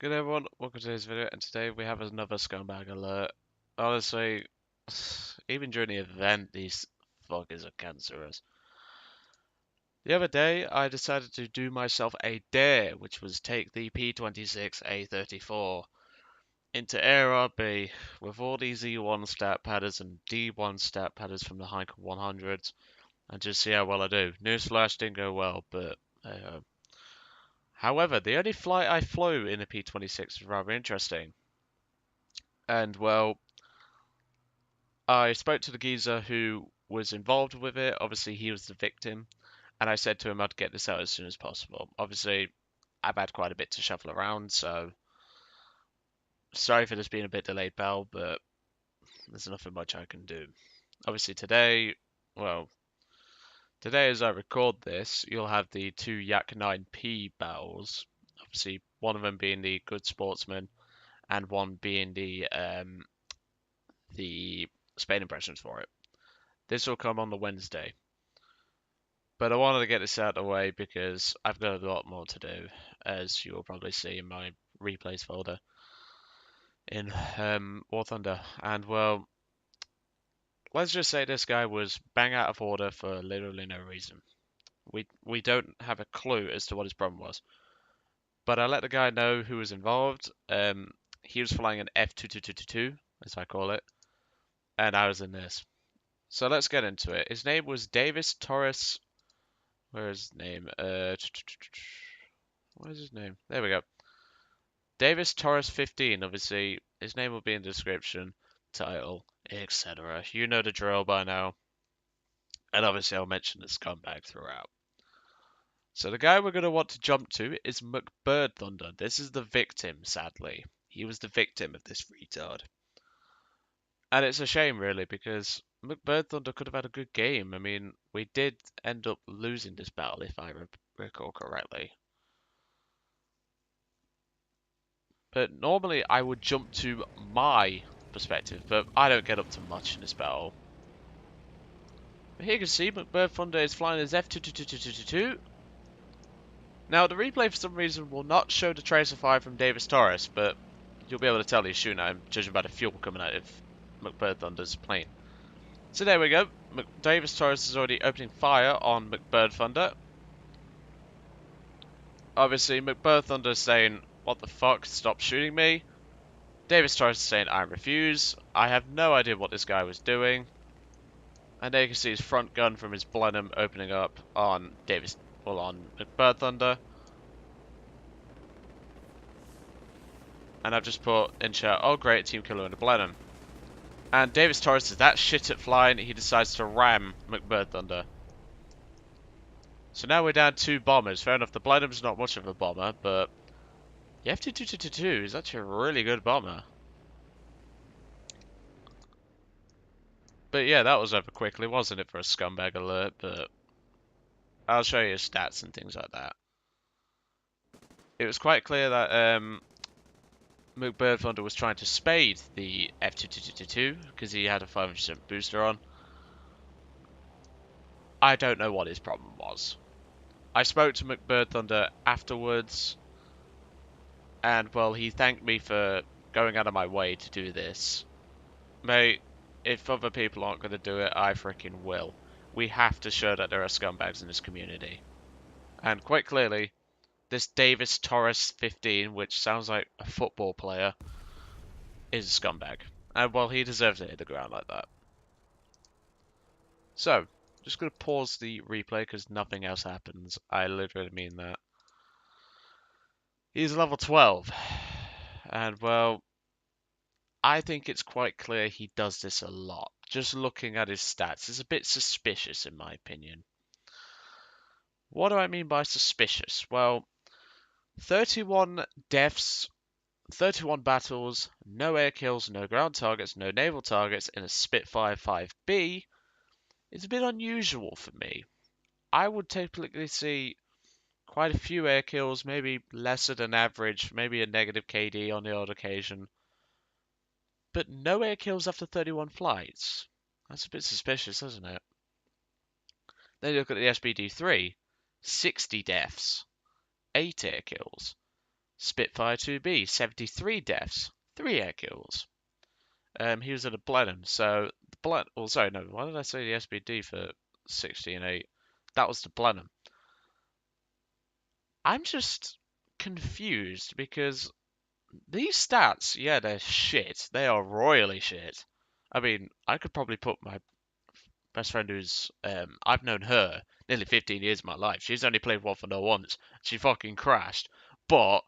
Good everyone, welcome to today's video, and today we have another scumbag alert. Honestly, even during the event, these fuckers are cancerous. The other day, I decided to do myself a dare, which was take the P26A34 into Air RB with all these E1 stat padders and D1 stat padders from the Heineken 100s, and just see how well I do. Newsflash didn't go well, but however, the only flight I flew in the P26 was rather interesting. And well, I spoke to the geezer who was involved with it. Obviously, he was the victim, and I said to him I'd get this out as soon as possible. Obviously, I've had quite a bit to shuffle around, so sorry for this being a bit delayed, pal, but there's nothing much I can do. Obviously, well, today as I record this, you'll have the two Yak 9P battles. Obviously, one of them being the Good Sportsman, and one being the Spain impressions for it. This will come on the Wednesday. But I wanted to get this out of the way because I've got a lot more to do, as you will probably see in my replays folder in War Thunder. And well, let's just say this guy was bang out of order for literally no reason. We don't have a clue as to what his problem was. But I let the guy know who was involved. He was flying an F2222, as I call it, and I was in this. So let's get into it. His name was DavisTorres. Where is his name? What is his name? There we go. DavisTorres15. Obviously, his name will be in the description, title, etc. You know the drill by now. And obviously, I'll mention the scumbag throughout. So the guy we're going to want to jump to is McBirdthunder. This is the victim, sadly. He was the victim of this retard. And it's a shame, really, because McBirdthunder could have had a good game. I mean, we did end up losing this battle, if I recall correctly. But normally I would jump to my perspective, but I don't get up to much in this battle. But here you can see McBirdthunder is flying his F222222. Now the replay for some reason will not show the tracer fire from DavisTorres, but you'll be able to tell he's shooting at him, judging by the fuel coming out of McBirdthunder's plane. So there we go. DavisTorres is already opening fire on McBirdthunder. Obviously McBirdthunder is saying, "What the fuck, stop shooting me." DavisTorres is saying, "I refuse." I have no idea what this guy was doing. And there you can see his front gun from his Blenheim opening up on on McBirdthunder. And I've just put in chat, "Oh great, team killer in a Blenheim." And DavisTorres is that shit at flying, he decides to ram McBirdthunder. So now we're down 2 bombers. Fair enough, the Blenheim's not much of a bomber, but the F2222 is actually a really good bomber. But yeah, that was over quickly, wasn't it, for a scumbag alert? But I'll show you his stats and things like that. It was quite clear that McBirdthunder was trying to spade the F2222 because he had a 500% booster on. I don't know what his problem was. I spoke to McBirdthunder afterwards, and well, he thanked me for going out of my way to do this. Mate, if other people aren't going to do it, I freaking will. We have to show that there are scumbags in this community. And quite clearly, this DavisTorres15, which sounds like a football player, is a scumbag. And well, he deserves to hit the ground like that. So, just going to pause the replay because nothing else happens. I literally mean that. He's level 12. And well, I think it's quite clear he does this a lot. Just looking at his stats is a bit suspicious in my opinion. What do I mean by suspicious? Well, 31 deaths, 31 battles, no air kills, no ground targets, no naval targets in a Spitfire 5B is a bit unusual for me. I would typically see quite a few air kills, maybe lesser than average, maybe a negative KD on the odd occasion. But no air kills after 31 flights. That's a bit suspicious, isn't it? Then you look at the SBD3, 60 deaths, 8 air kills, Spitfire 2B, 73 deaths, 3 air kills. He was at a Blenheim, so the oh, sorry, no, why did I say the SBD for 60 and 8? That was the Blenheim. I'm just confused because these stats, yeah, they're shit. They are royally shit. I mean, I could probably put my best friend who's, I've known her nearly 15 years of my life. She's only played War for No once. She fucking crashed. But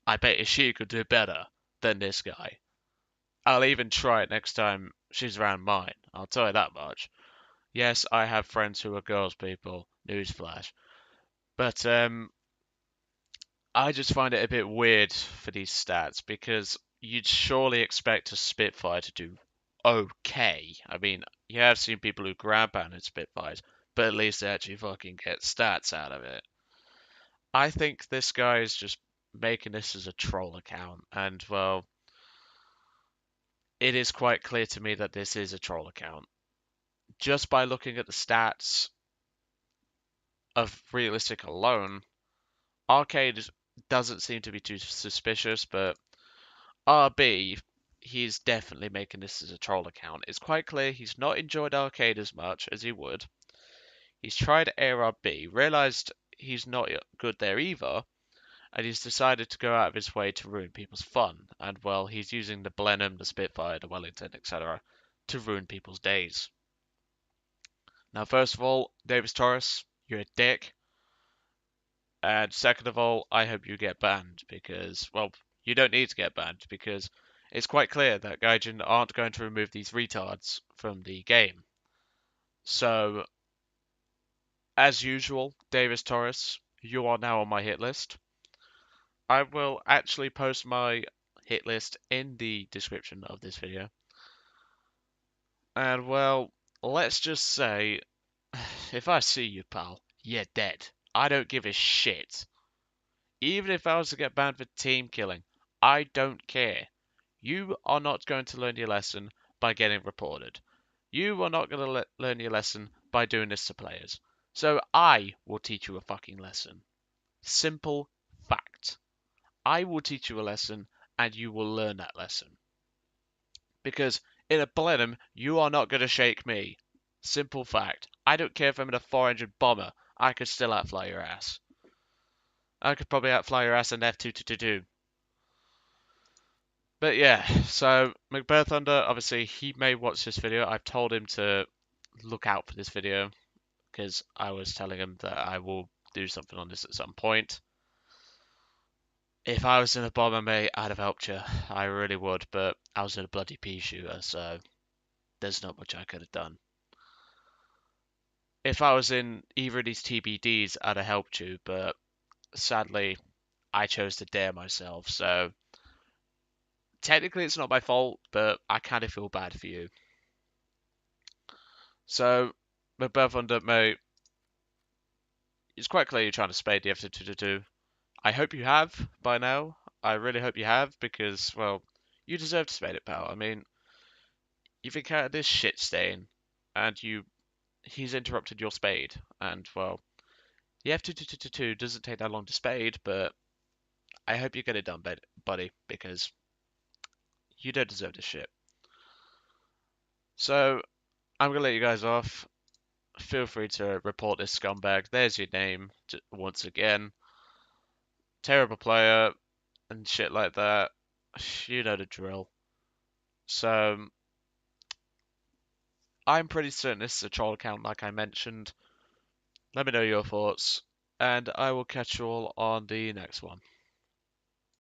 I bet you she could do better than this guy. I'll even try it next time she's around mine. I'll tell you that much. Yes, I have friends who are girls people. Newsflash. But I just find it a bit weird for these stats because you'd surely expect a Spitfire to do okay. I mean, you have seen people who grab banded Spitfires, but at least they actually fucking get stats out of it. I think this guy is just making this as a troll account, and well, it is quite clear to me that this is a troll account. Just by looking at the stats of realistic alone, Arcade doesn't seem to be too suspicious, but RB, he's definitely making this as a troll account. It's quite clear he's not enjoyed Arcade as much as he would. He's tried ARB, realised he's not good there either, and he's decided to go out of his way to ruin people's fun. And well, he's using the Blenheim, the Spitfire, the Wellington, etc. to ruin people's days. Now, first of all, DavisTorres, you're a dick. And second of all, I hope you get banned because, well, you don't need to get banned because it's quite clear that Gaijin aren't going to remove these retards from the game. So, as usual, DavisTorres, you are now on my hit list. I will actually post my hit list in the description of this video. And well, let's just say, if I see you, pal, you're dead. I don't give a shit. Even if I was to get banned for team killing, I don't care. You are not going to learn your lesson by getting reported. You are not going to learn your lesson by doing this to players. So I will teach you a fucking lesson. Simple fact. I will teach you a lesson and you will learn that lesson. Because in a Blenheim, you are not going to shake me. Simple fact. I don't care if I'm in a 400 bomber. I could still outfly your ass. I could probably outfly your ass in F222. But yeah, so McBear Thunder, obviously, he may watch this video. I've told him to look out for this video because I was telling him that I will do something on this at some point. If I was in a bomber, mate, I'd have helped you. I really would, but I was in a bloody pea shooter, so there's not much I could have done. If I was in either of these TBDs, I'd have helped you, but sadly, I chose to dare myself, so technically it's not my fault, but I kind of feel bad for you. So, McBear Thunder, mate, it's quite clear you're trying to spade the F222. I hope you have by now. I really hope you have because, well, you deserve to spade it, pal. I mean, you've encountered this shit stain, and he's interrupted your spade, and well, the F222 doesn't take that long to spade, but I hope you get it done, buddy, because you don't deserve this shit. So I'm gonna let you guys off. Feel free to report this scumbag. There's your name once again. Terrible player and shit like that. You know the drill. So I'm pretty certain this is a troll account, like I mentioned. Let me know your thoughts, and I will catch you all on the next one.